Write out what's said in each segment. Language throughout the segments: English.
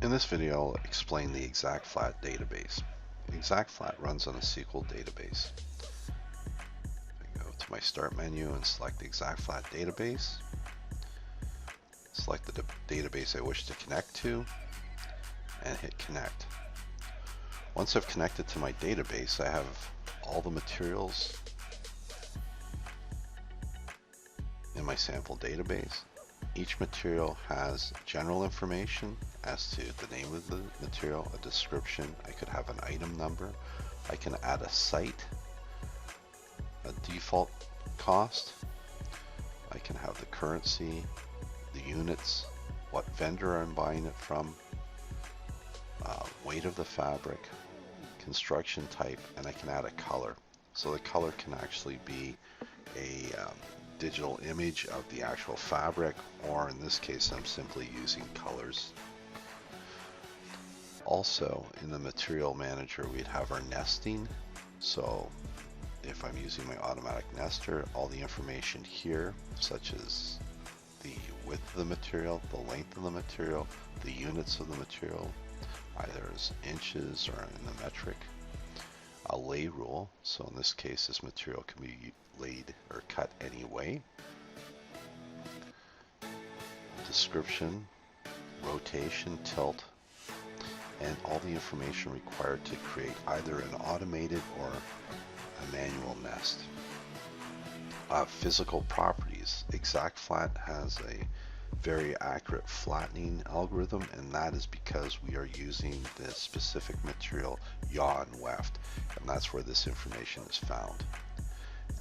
In this video, I'll explain the ExactFlat database. ExactFlat runs on a SQL database. I go to my Start menu and select the ExactFlat database. Select the database I wish to connect to and hit Connect. Once I've connected to my database, I have all the materials in my sample database. Each material has general information as to the name of the material, a description. I could have an item number. I can add a site, a default cost. I can have the currency, the units, what vendor I'm buying it from, weight of the fabric, construction type, and I can add a color. So the color can actually be a digital image of the actual fabric, or in this case I'm simply using colors. Also in the material manager we'd have our nesting. So if I'm using my automatic nester, all the information here, such as the width of the material, the length of the material, the units of the material, either as inches or in the metric. A lay rule, so in this case this material can be laid or cut any way. Description, rotation, tilt, and all the information required to create either an automated or a manual nest. Physical properties. ExactFlat has a very accurate flattening algorithm, and that is because we are using the specific material yaw and weft, and that's where this information is found.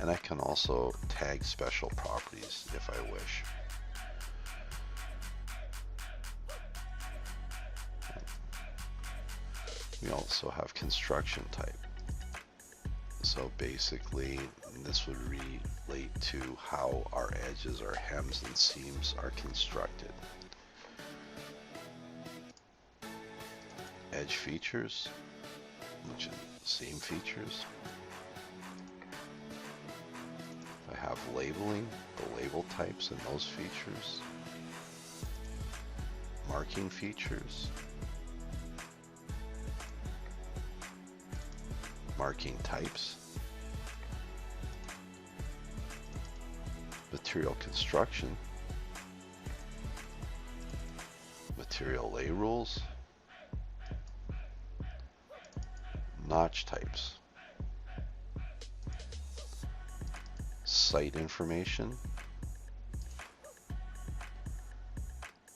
And I can also tag special properties if I wish. We also have construction type. So basically this would relate to how our edges, our hems and seams are constructed. Edge features, which is seam features. I have labeling, the label types and those features. Marking features. Marking types. Material construction. Material lay rules. Notch types. Site information.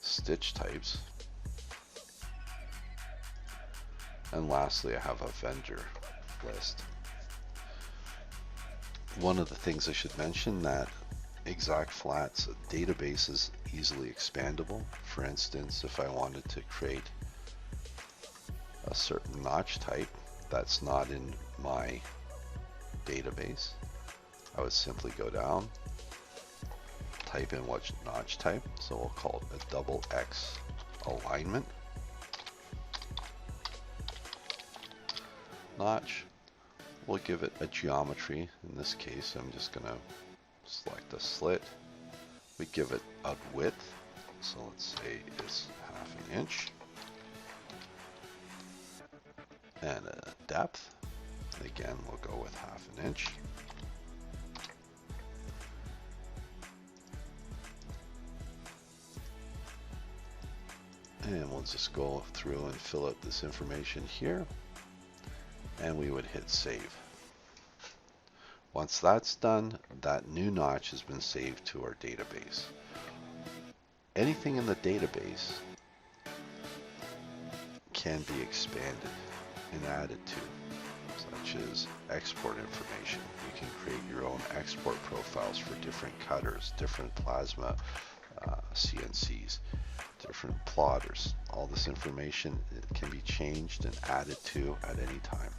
Stitch types. And lastly, I have a vendor list. One of the things I should mention that ExactFlat's database is easily expandable. For instance, if I wanted to create a certain notch type that's not in my database, I would simply go down, type in what notch type, so we'll call it a double X alignment notch. We'll give it a geometry. In this case, I'm just going to select a slit. We give it a width, so let's say it's 1/2 inch, and a depth. Again, we'll go with 1/2 inch. And we'll just go through and fill out this information here, and we would hit save. Once that's done, that new notch has been saved to our database. Anything in the database can be expanded and added to, such as export information. You can create your own export profiles for different cutters, different plasma CNCs, different plotters. All this information can be changed and added to at any time.